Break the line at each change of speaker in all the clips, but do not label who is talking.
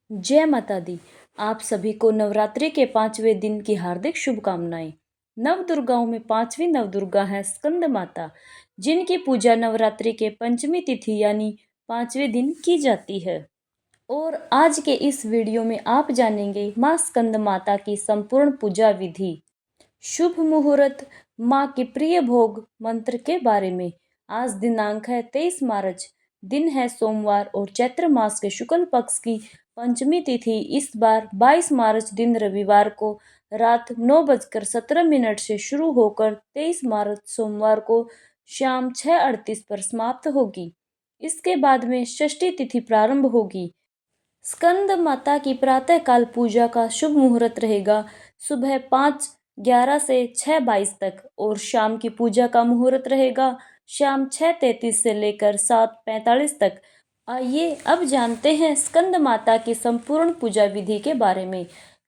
जय माता दी। आप सभी को नवरात्रि के 5वें दिन की हार्दिक शुभकामनाएं। नव दुर्गाओं में 5वीं नव दुर्गा है स्कंद माता, जिनकी पूजा नवरात्रि के पंचमी तिथि यानी 5वें दिन की जाती है। और आज के इस वीडियो में आप जानेंगे माँ स्कंद माता की संपूर्ण पूजा विधि, शुभ मुहूर्त, माँ के प्रिय भोग मंत्र के बारे में। आज दिनांक है 23 मार्च, दिन है सोमवार और चैत्र मास के शुक्ल पक्ष की पंचमी तिथि इस बार 22 मार्च दिन रविवार को रात 9:17 से शुरू होकर 23 मार्च सोमवार को शाम 6:38 पर समाप्त होगी। इसके बाद में षष्ठी तिथि प्रारंभ होगी। स्कंद माता की प्रातःकाल पूजा का शुभ मुहूर्त रहेगा सुबह 5:11 से 6:22 तक और शाम की पूजा का मुहूर्त रहेगा शाम 6:33 से लेकर 7:45 तक। आइए अब जानते हैं स्कंद माता की संपूर्ण पूजा विधि के बारे में।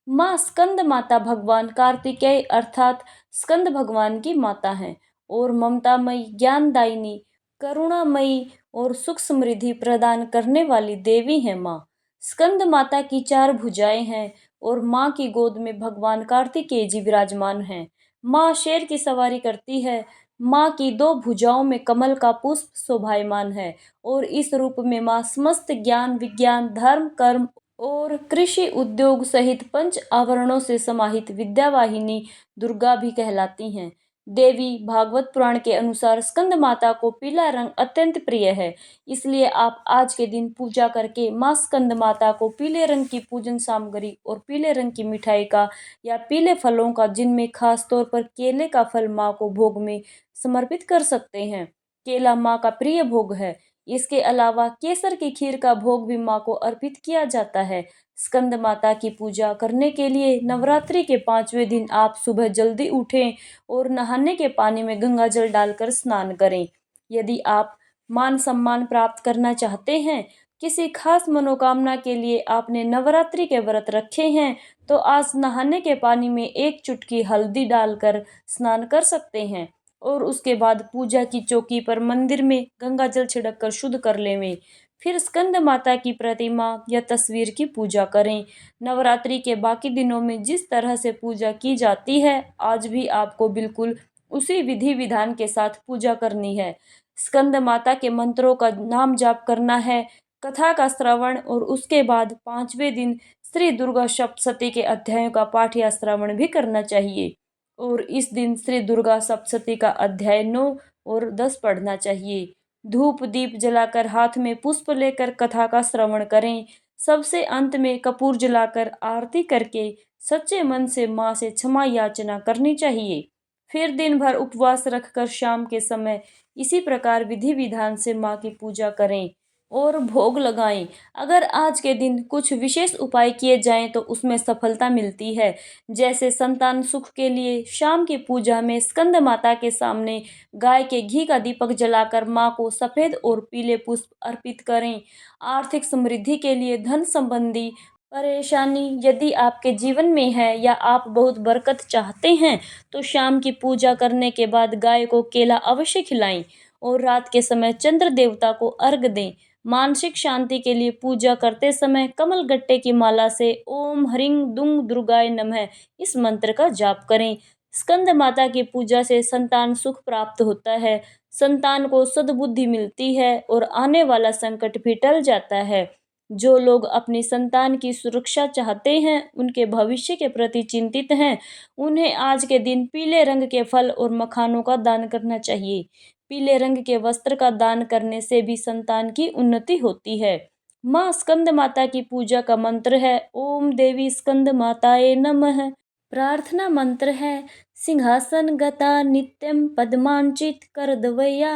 माँ स्कंद माता भगवान कार्तिकेय अर्थात स्कंद भगवान की माता हैं और ममतामयी, ज्ञानदायिनी, करुणामयी और सुख समृद्धि प्रदान करने वाली देवी हैं। माँ स्कंद माता की 4 भुजाएं हैं और माँ की गोद में भगवान कार्तिकेय जी विराजमान हैं। माँ शेर की सवारी करती है। माँ की 2 भुजाओं में कमल का पुष्प शोभायमान है और इस रूप में माँ समस्त ज्ञान, विज्ञान, धर्म, कर्म और कृषि उद्योग सहित 5 आवरणों से समाहित विद्यावाहिनी दुर्गा भी कहलाती हैं। देवी भागवत पुराण के अनुसार स्कंद माता को पीला रंग अत्यंत प्रिय है, इसलिए आप आज के दिन पूजा करके माँ स्कंद माता को पीले रंग की पूजन सामग्री और पीले रंग की मिठाई का या पीले फलों का, जिनमें खास तौर पर केले का फल माँ को भोग में समर्पित कर सकते हैं। केला माँ का प्रिय भोग है। इसके अलावा केसर की खीर का भोग भी माँ को अर्पित किया जाता है। स्कंद माता की पूजा करने के लिए नवरात्रि के 5वें दिन आप सुबह जल्दी उठें और नहाने के पानी में गंगा जल डालकर स्नान करें। यदि आप मान सम्मान प्राप्त करना चाहते हैं, किसी खास मनोकामना के लिए आपने नवरात्रि के व्रत रखे हैं, तो आज नहाने के पानी में 1 चुटकी हल्दी डालकर स्नान कर सकते हैं और उसके बाद पूजा की चौकी पर मंदिर में गंगा जल छिड़क कर शुद्ध कर लें। फिर स्कंद माता की प्रतिमा या तस्वीर की पूजा करें। नवरात्रि के बाकी दिनों में जिस तरह से पूजा की जाती है, आज भी आपको बिल्कुल उसी विधि विधान के साथ पूजा करनी है। स्कंद माता के मंत्रों का नाम जाप करना है, कथा का श्रवण और उसके बाद 5वें दिन श्री दुर्गा सप्तशती के अध्यायों का पाठ या श्रवण भी करना चाहिए और इस दिन श्री दुर्गा सप्तशती का अध्याय 9 और 10 पढ़ना चाहिए। धूप दीप जलाकर हाथ में पुष्प लेकर कथा का श्रवण करें। सबसे अंत में कपूर जलाकर आरती करके सच्चे मन से माँ से क्षमा याचना करनी चाहिए। फिर दिन भर उपवास रखकर शाम के समय इसी प्रकार विधि विधान से माँ की पूजा करें और भोग लगाएं। अगर आज के दिन कुछ विशेष उपाय किए जाएं तो उसमें सफलता मिलती है। जैसे संतान सुख के लिए शाम की पूजा में स्कंद माता के सामने गाय के घी का दीपक जलाकर माँ को सफेद और पीले पुष्प अर्पित करें। आर्थिक समृद्धि के लिए धन संबंधी परेशानी यदि आपके जीवन में है या आप बहुत बरकत चाहते हैं, तो शाम की पूजा करने के बाद गाय को केला अवश्य खिलाएं और रात के समय चंद्र देवता को अर्घ दें। मानसिक शांति के लिए पूजा करते समय कमल गट्टे की माला से ओम ह्रीं दुं दुर्गाय नमः इस मंत्र का जाप करें। स्कंद माता की पूजा से संतान सुख प्राप्त होता है, संतान को सद्बुद्धि मिलती है और आने वाला संकट भी टल जाता है। जो लोग अपनी संतान की सुरक्षा चाहते हैं, उनके भविष्य के प्रति चिंतित हैं, उन्हें आज के दिन पीले रंग के फल और मखानों का दान करना चाहिए। पीले रंग के वस्त्र का दान करने से भी संतान की उन्नति होती है। माँ स्कंद माता की पूजा का मंत्र है ओम देवी स्कंद माताये नमः। प्रार्थना मंत्र है सिंहासन गता नित्यं पद्मांचित करदवया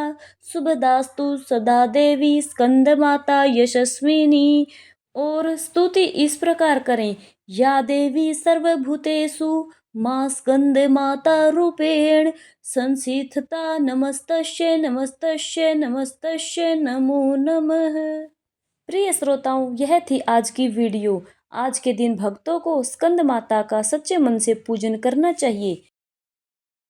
शुभदास्तु सदा देवी स्कंद माता यशस्विनी। और स्तुति इस प्रकार करें, या देवी सर्वभूतेषु माँ स्कंद माता रूपेण संस्थिता नमस्तस्यै नमस्तस्यै नमस्तस्यै नमो नमः। प्रिय श्रोताओं, यह थी आज की वीडियो। आज के दिन भक्तों को स्कंद माता का सच्चे मन से पूजन करना चाहिए।